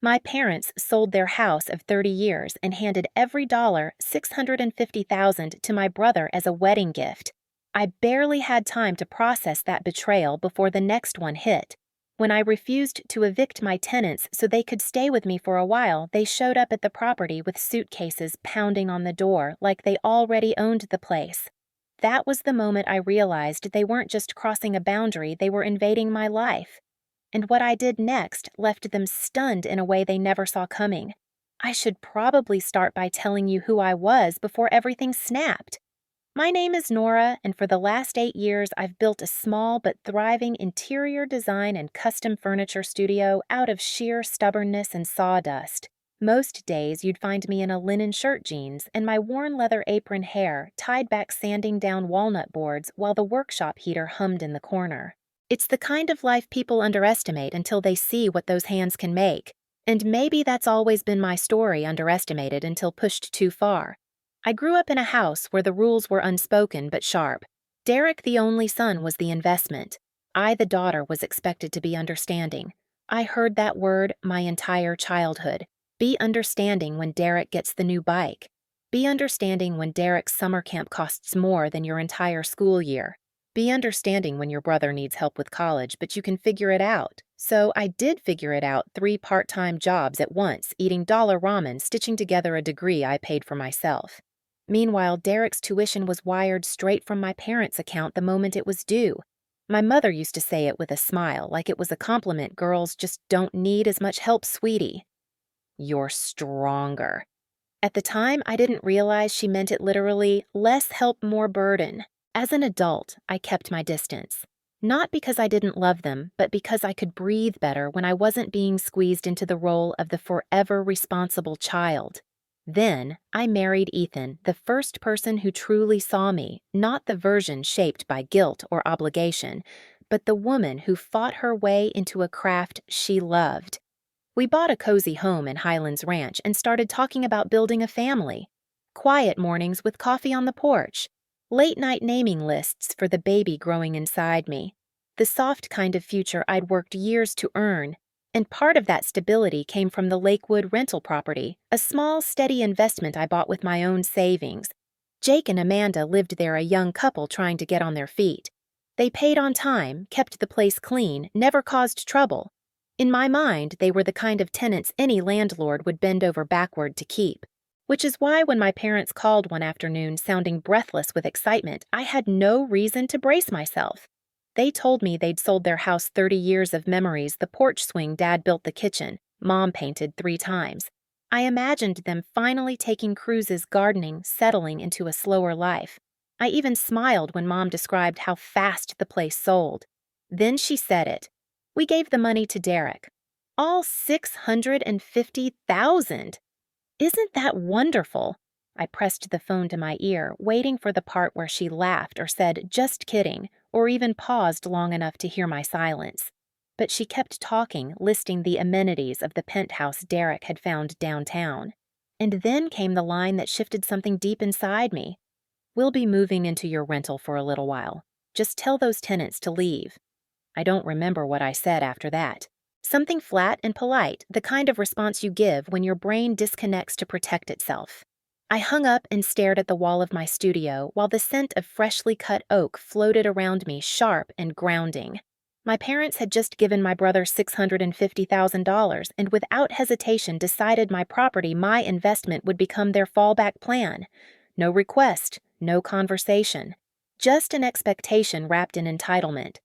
My parents sold their house of 30 years and handed every dollar, $650,000, to my brother as a wedding gift. I barely had time to process that betrayal before the next one hit. When I refused to evict my tenants so they could stay with me for a while, they showed up at the property with suitcases pounding on the door like they already owned the place. That was the moment I realized they weren't just crossing a boundary, they were invading my life. And what I did next left them stunned in a way they never saw coming. I should probably start by telling you who I was before everything snapped. My name is Nora, and for the last 8 years, I've built a small but thriving interior design and custom furniture studio out of sheer stubbornness and sawdust. Most days, you'd find me in a linen shirt jeans and my worn leather apron hair tied back sanding down walnut boards while the workshop heater hummed in the corner. It's the kind of life people underestimate until they see what those hands can make. And maybe that's always been my story, underestimated until pushed too far. I grew up in a house where the rules were unspoken but sharp. Derek, the only son, was the investment. I, the daughter, was expected to be understanding. I heard that word my entire childhood. Be understanding when Derek gets the new bike. Be understanding when Derek's summer camp costs more than your entire school year. Be understanding when your brother needs help with college, but you can figure it out. So I did figure it out, 3 part-time jobs at once, eating dollar ramen, stitching together a degree I paid for myself. Meanwhile, Derek's tuition was wired straight from my parents' account the moment it was due. My mother used to say it with a smile, like it was a compliment. Girls just don't need as much help, sweetie. You're stronger. At the time, I didn't realize she meant it literally, less help, more burden. As an adult, I kept my distance. Not because I didn't love them, but because I could breathe better when I wasn't being squeezed into the role of the forever responsible child. Then, I married Ethan, the first person who truly saw me, not the version shaped by guilt or obligation, but the woman who fought her way into a craft she loved. We bought a cozy home in Highlands Ranch and started talking about building a family. Quiet mornings with coffee on the porch. Late-night naming lists for the baby growing inside me. The soft kind of future I'd worked years to earn. And part of that stability came from the Lakewood rental property, a small, steady investment I bought with my own savings. Jake and Amanda lived there, a young couple trying to get on their feet. They paid on time, kept the place clean, never caused trouble. In my mind, they were the kind of tenants any landlord would bend over backward to keep. Which is why when my parents called one afternoon sounding breathless with excitement, I had no reason to brace myself. They told me they'd sold their house 30 years of memories, the porch swing Dad built the kitchen, Mom painted 3 times. I imagined them finally taking cruises, gardening, settling into a slower life. I even smiled when Mom described how fast the place sold. Then she said it. We gave the money to Derek. All $650,000! Isn't that wonderful? I pressed the phone to my ear, waiting for the part where she laughed or said, "Just kidding," or even paused long enough to hear my silence. But she kept talking, listing the amenities of the penthouse Derek had found downtown. And then came the line that shifted something deep inside me. "We'll be moving into your rental for a little while. Just tell those tenants to leave." I don't remember what I said after that. Something flat and polite, the kind of response you give when your brain disconnects to protect itself. I hung up and stared at the wall of my studio while the scent of freshly cut oak floated around me, sharp and grounding. My parents had just given my brother $650,000 and without hesitation decided my property, my investment, would become their fallback plan. No request, no conversation. Just an expectation wrapped in entitlement.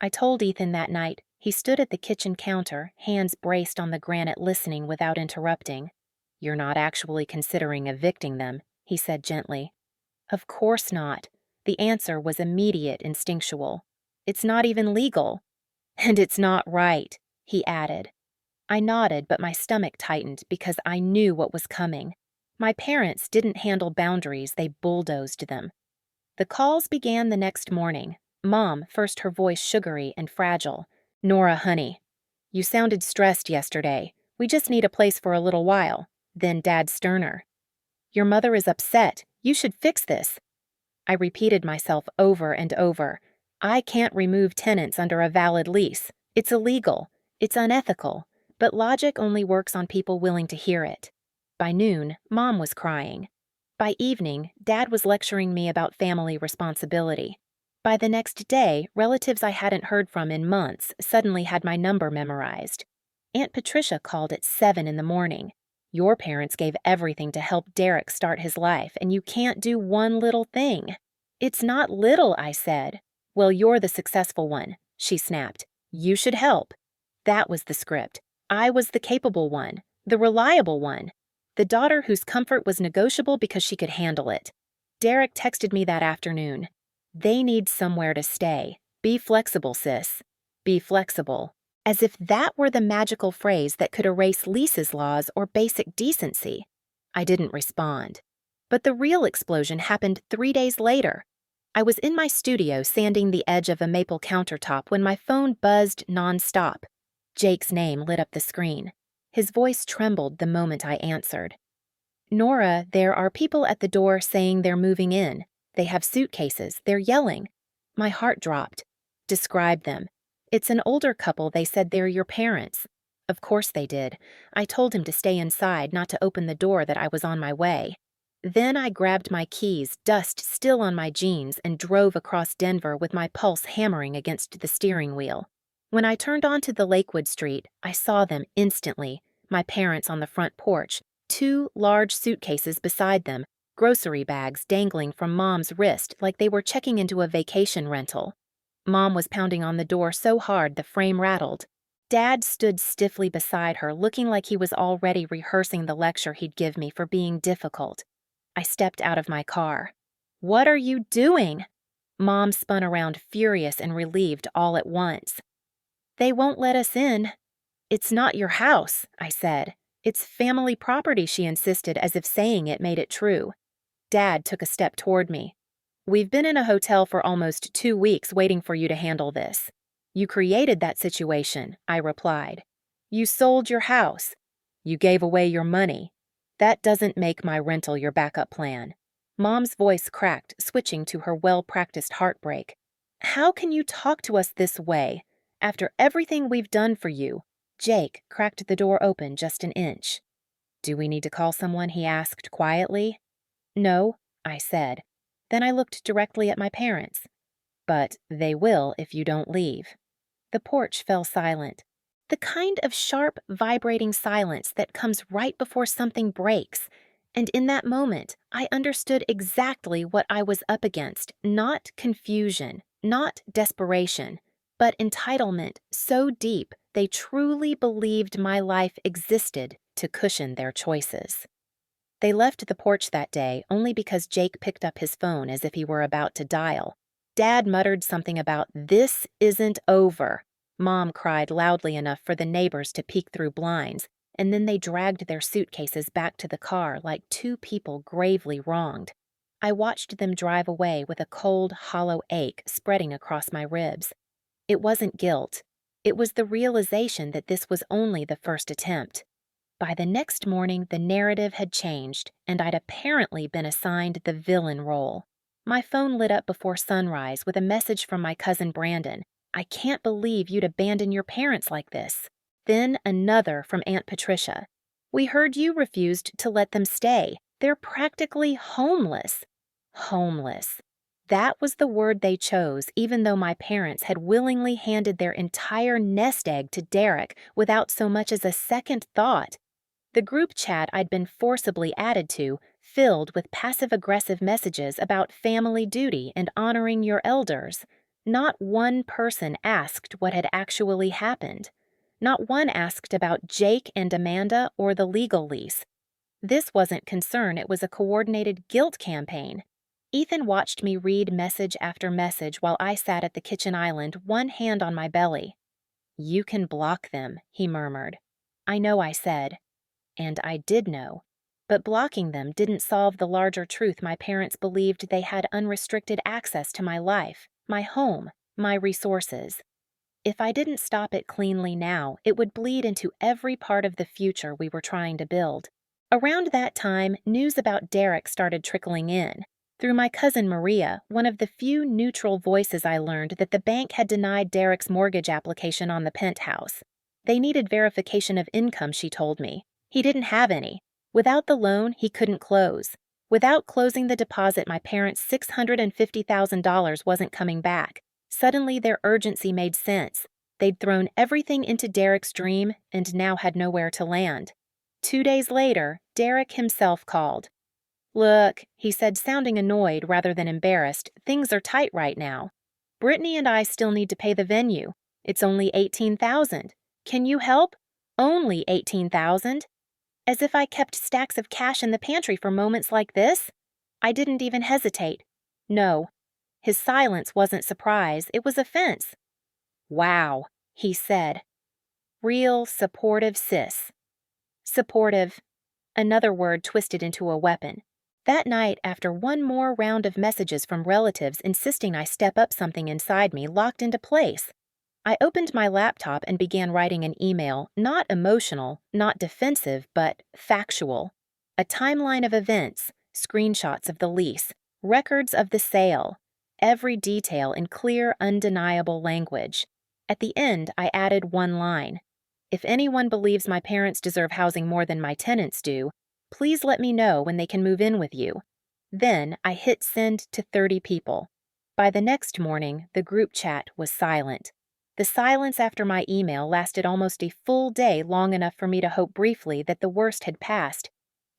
I told Ethan that night. He stood at the kitchen counter, hands braced on the granite, listening without interrupting. "You're not actually considering evicting them," he said gently. "Of course not." The answer was immediate, instinctual. "It's not even legal." "And it's not right," he added. I nodded, but my stomach tightened because I knew what was coming. My parents didn't handle boundaries, they bulldozed them. The calls began the next morning. Mom, first, her voice sugary and fragile. "Nora, honey, you sounded stressed yesterday. We just need a place for a little while." Then Dad, sterner. "Your mother is upset. You should fix this." I repeated myself over and over. I can't remove tenants under a valid lease. It's illegal. It's unethical. But logic only works on people willing to hear it. By noon, Mom was crying. By evening, Dad was lecturing me about family responsibility. By the next day, relatives I hadn't heard from in months suddenly had my number memorized. Aunt Patricia called at 7 in the morning. Your parents gave everything to help Derek start his life, and you can't do one little thing. It's not little, I said. Well, you're the successful one, she snapped. You should help. That was the script. I was the capable one, the reliable one, the daughter whose comfort was negotiable because she could handle it. Derek texted me that afternoon. They need somewhere to stay. Be flexible, sis. Be flexible. As if that were the magical phrase that could erase Lisa's laws or basic decency. I didn't respond. But the real explosion happened 3 days later. I was in my studio sanding the edge of a maple countertop when my phone buzzed nonstop. Jake's name lit up the screen. His voice trembled the moment I answered. Nora, there are people at the door saying they're moving in. They have suitcases. They're yelling. My heart dropped. Describe them. It's an older couple. They said they're your parents. Of course they did. I told him to stay inside, not to open the door, that I was on my way. Then I grabbed my keys, dust still on my jeans, and drove across Denver with my pulse hammering against the steering wheel. When I turned onto the Lakewood Street, I saw them instantly, my parents on the front porch, 2 large suitcases beside them, grocery bags dangling from Mom's wrist like they were checking into a vacation rental. Mom was pounding on the door so hard the frame rattled. Dad stood stiffly beside her, looking like he was already rehearsing the lecture he'd give me for being difficult. I stepped out of my car. What are you doing? Mom spun around, furious and relieved all at once. They won't let us in. It's not your house, I said. It's family property, she insisted, as if saying it made it true. Dad took a step toward me. We've been in a hotel for almost 2 weeks waiting for you to handle this. You created that situation, I replied. You sold your house. You gave away your money. That doesn't make my rental your backup plan. Mom's voice cracked, switching to her well-practiced heartbreak. How can you talk to us this way? After everything we've done for you. Jake cracked the door open just an inch. Do we need to call someone? He asked quietly. No, I said. Then I looked directly at my parents. But they will if you don't leave. The porch fell silent. The kind of sharp, vibrating silence that comes right before something breaks. And in that moment, I understood exactly what I was up against. Not confusion, not desperation, but entitlement so deep they truly believed my life existed to cushion their choices. They left the porch that day only because Jake picked up his phone as if he were about to dial. Dad muttered something about, "This isn't over." Mom cried loudly enough for the neighbors to peek through blinds, and then they dragged their suitcases back to the car like 2 people gravely wronged. I watched them drive away with a cold, hollow ache spreading across my ribs. It wasn't guilt. It was the realization that this was only the first attempt. By the next morning, the narrative had changed, and I'd apparently been assigned the villain role. My phone lit up before sunrise with a message from my cousin Brandon. I can't believe you'd abandon your parents like this. Then another from Aunt Patricia. We heard you refused to let them stay. They're practically homeless. Homeless. That was the word they chose, even though my parents had willingly handed their entire nest egg to Derek without so much as a second thought. The group chat I'd been forcibly added to, filled with passive-aggressive messages about family duty and honoring your elders. Not one person asked what had actually happened. Not one asked about Jake and Amanda or the legal lease. This wasn't concern, it was a coordinated guilt campaign. Ethan watched me read message after message while I sat at the kitchen island, one hand on my belly. You can block them, he murmured. I know, I said. And I did know. But blocking them didn't solve the larger truth my parents believed they had unrestricted access to my life, my home, my resources. If I didn't stop it cleanly now, it would bleed into every part of the future we were trying to build. Around that time, news about Derek started trickling in. Through my cousin Maria, one of the few neutral voices, I learned that the bank had denied Derek's mortgage application on the penthouse. They needed verification of income, she told me. He didn't have any. Without the loan, he couldn't close. Without closing the deposit, my parents' $650,000 wasn't coming back. Suddenly, their urgency made sense. They'd thrown everything into Derek's dream and now had nowhere to land. 2 days later, Derek himself called. "Look," he said, sounding annoyed rather than embarrassed, "things are tight right now. Brittany and I still need to pay the venue. It's only $18,000. Can you help? Only $18,000? As if I kept stacks of cash in the pantry for moments like this? I didn't even hesitate. No. His silence wasn't surprise, it was offense. "Wow," he said. "Real supportive sis." Supportive. Another word twisted into a weapon. That night, after one more round of messages from relatives insisting I step up, something inside me locked into place. I opened my laptop and began writing an email, not emotional, not defensive, but factual. A timeline of events, screenshots of the lease, records of the sale, every detail in clear, undeniable language. At the end, I added one line. "If anyone believes my parents deserve housing more than my tenants do, please let me know when they can move in with you." Then I hit send to 30 people. By the next morning, the group chat was silent. The silence after my email lasted almost a full day, long enough for me to hope briefly that the worst had passed.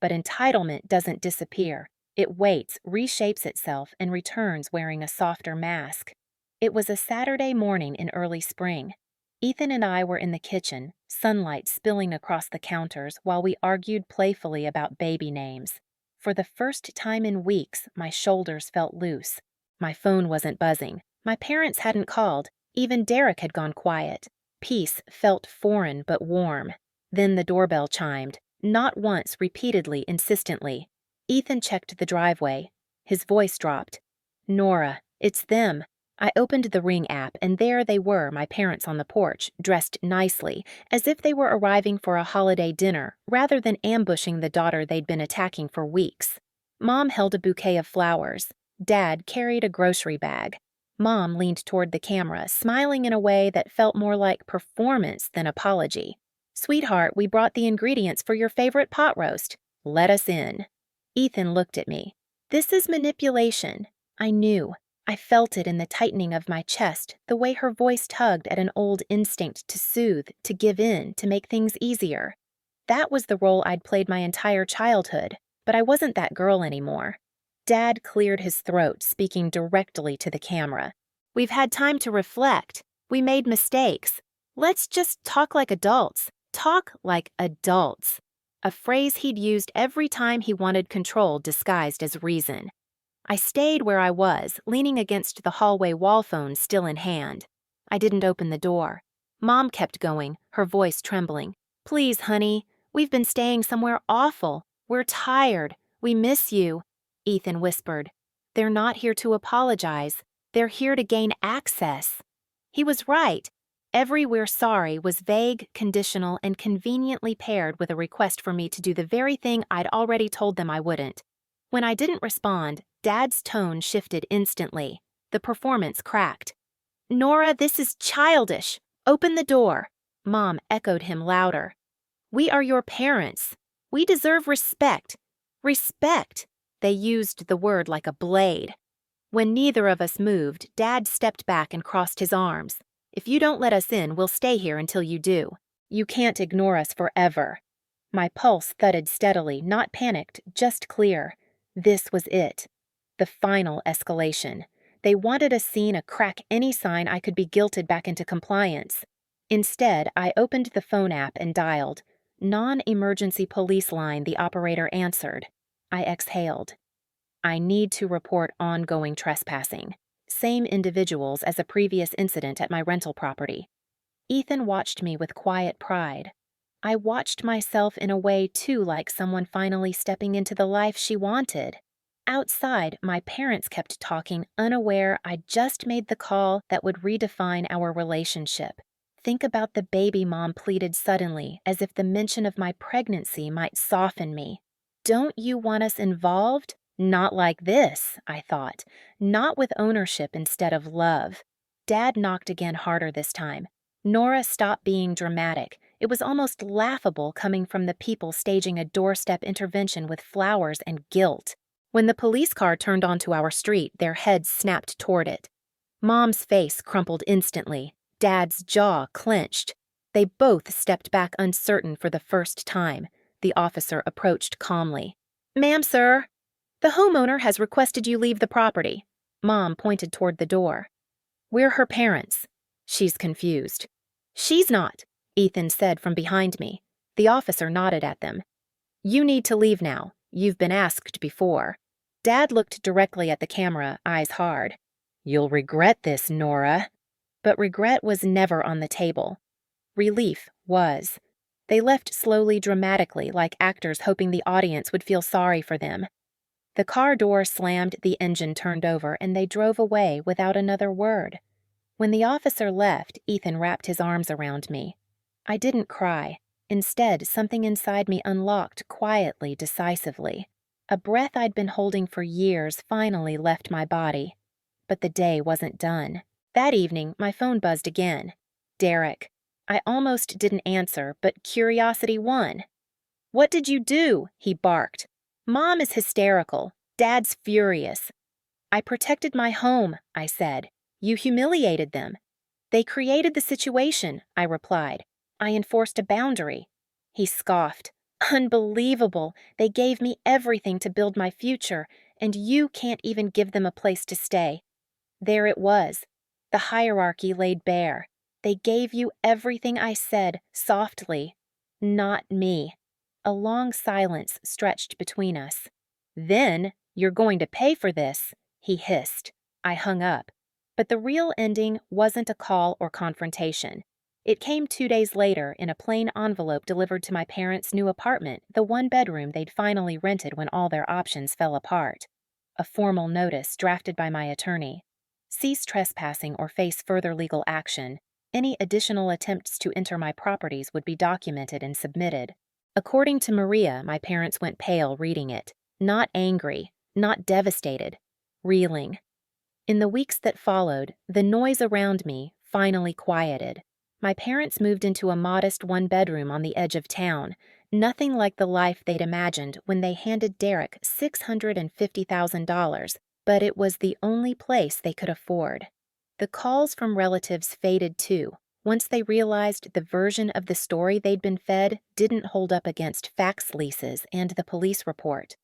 But entitlement doesn't disappear. It waits, reshapes itself, and returns wearing a softer mask. It was a Saturday morning in early spring. Ethan and I were in the kitchen, sunlight spilling across the counters while we argued playfully about baby names. For the first time in weeks, my shoulders felt loose. My phone wasn't buzzing. My parents hadn't called. Even Derek had gone quiet. Peace felt foreign but warm. Then the doorbell chimed. Not once, repeatedly, insistently. Ethan checked the driveway. His voice dropped. "Nora, it's them." I opened the Ring app, and there they were, my parents on the porch, dressed nicely, as if they were arriving for a holiday dinner, rather than ambushing the daughter they'd been attacking for weeks. Mom held a bouquet of flowers. Dad carried a grocery bag. Mom leaned toward the camera, smiling in a way that felt more like performance than apology. "Sweetheart, we brought the ingredients for your favorite pot roast. Let us in." Ethan looked at me. This is manipulation. I knew. I felt it in the tightening of my chest, the way her voice tugged at an old instinct to soothe, to give in, to make things easier. That was the role I'd played my entire childhood, but I wasn't that girl anymore. Dad cleared his throat, speaking directly to the camera. "We've had time to reflect. We made mistakes. Let's just talk like adults. Talk like adults." A phrase he'd used every time he wanted control disguised as reason. I stayed where I was, leaning against the hallway wall phone still in hand. I didn't open the door. Mom kept going, her voice trembling. "Please, honey, we've been staying somewhere awful. We're tired. We miss you." Ethan whispered. "They're not here to apologize. They're here to gain access." He was right. Every "we're sorry" was vague, conditional, and conveniently paired with a request for me to do the very thing I'd already told them I wouldn't. When I didn't respond, Dad's tone shifted instantly. The performance cracked. "Nora, this is childish. Open the door." Mom echoed him louder. "We are your parents. We deserve respect. Respect." They used the word like a blade. When neither of us moved, Dad stepped back and crossed his arms. "If you don't let us in, we'll stay here until you do. You can't ignore us forever." My pulse thudded steadily, not panicked, just clear. This was it. The final escalation. They wanted a scene, a crack, any sign I could be guilted back into compliance. Instead, I opened the phone app and dialed. "Non-emergency police line," the operator answered. I exhaled. "I need to report ongoing trespassing. Same individuals as a previous incident at my rental property." Ethan watched me with quiet pride. I watched myself in a way too like someone finally stepping into the life she wanted. Outside, my parents kept talking, unaware I'd just made the call that would redefine our relationship. "Think about the baby," Mom pleaded suddenly, as if the mention of my pregnancy might soften me. "Don't you want us involved? Not like this," I thought. Not with ownership instead of love. Dad knocked again, harder this time. Nora stopped being dramatic. It was almost laughable coming from the people staging a doorstep intervention with flowers and guilt. When the police car turned onto our street, their heads snapped toward it. Mom's face crumpled instantly. Dad's jaw clenched. They both stepped back uncertain for the first time. The officer approached calmly. "Ma'am, sir, the homeowner has requested you leave the property." Mom pointed toward the door. "We're her parents." "She's confused." "She's not," Ethan said from behind me. The officer nodded at them. "You need to leave now. You've been asked before." Dad looked directly at the camera, eyes hard. "You'll regret this, Nora." But regret was never on the table. Relief was. They left slowly, dramatically, like actors hoping the audience would feel sorry for them. The car door slammed, the engine turned over, and they drove away without another word. When the officer left, Ethan wrapped his arms around me. I didn't cry. Instead, something inside me unlocked quietly, decisively. A breath I'd been holding for years finally left my body. But the day wasn't done. That evening, my phone buzzed again. Derek. I almost didn't answer, but curiosity won. "What did you do?" he barked. "Mom is hysterical. Dad's furious." "I protected my home," I said. "You humiliated them." "They created the situation," I replied. "I enforced a boundary." He scoffed. "Unbelievable. They gave me everything to build my future, and you can't even give them a place to stay." There it was. The hierarchy laid bare. They gave you everything, I said, softly. Not me. A long silence stretched between us. "Then, you're going to pay for this," he hissed. I hung up. But the real ending wasn't a call or confrontation. It came 2 days later in a plain envelope delivered to my parents' new apartment, the one bedroom they'd finally rented when all their options fell apart. A formal notice drafted by my attorney. Cease trespassing or face further legal action. Any additional attempts to enter my properties would be documented and submitted. According to Maria, my parents went pale reading it. Not angry, not devastated, reeling. In the weeks that followed, the noise around me finally quieted. My parents moved into a modest one-bedroom on the edge of town, nothing like the life they'd imagined when they handed Derek $650,000, but it was the only place they could afford. The calls from relatives faded too, once they realized the version of the story they'd been fed didn't hold up against fax leases and the police report.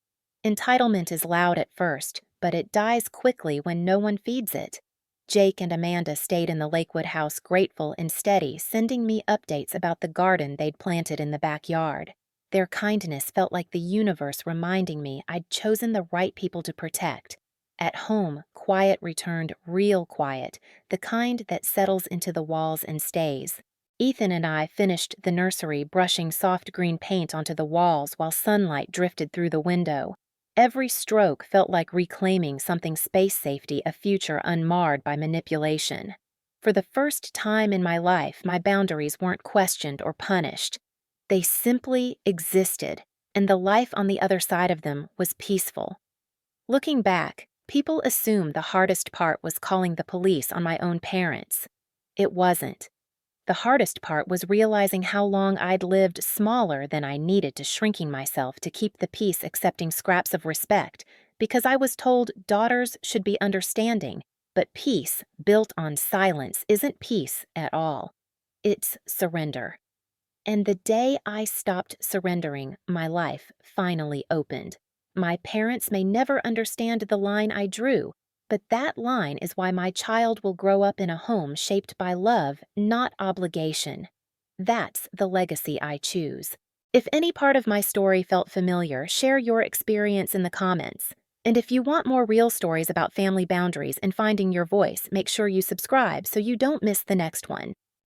Entitlement is loud at first, but it dies quickly when no one feeds it. Jake and Amanda stayed in the Lakewood house grateful and steady, sending me updates about the garden they'd planted in the backyard. Their kindness felt like the universe reminding me I'd chosen the right people to protect. At home, quiet returned, real quiet, the kind that settles into the walls and stays. Ethan and I finished the nursery brushing soft green paint onto the walls while sunlight drifted through the window. Every stroke felt like reclaiming something space safety, a future unmarred by manipulation. For the first time in my life, my boundaries weren't questioned or punished. They simply existed, and the life on the other side of them was peaceful. Looking back, people assume the hardest part was calling the police on my own parents. It wasn't. The hardest part was realizing how long I'd lived smaller than I needed to, shrinking myself to keep the peace, accepting scraps of respect, because I was told daughters should be understanding, but peace built on silence isn't peace at all. It's surrender. And the day I stopped surrendering, my life finally opened. My parents may never understand the line I drew, but that line is why my child will grow up in a home shaped by love, not obligation. That's the legacy I choose. If any part of my story felt familiar, share your experience in the comments. And if you want more real stories about family boundaries and finding your voice, make sure you subscribe so you don't miss the next one.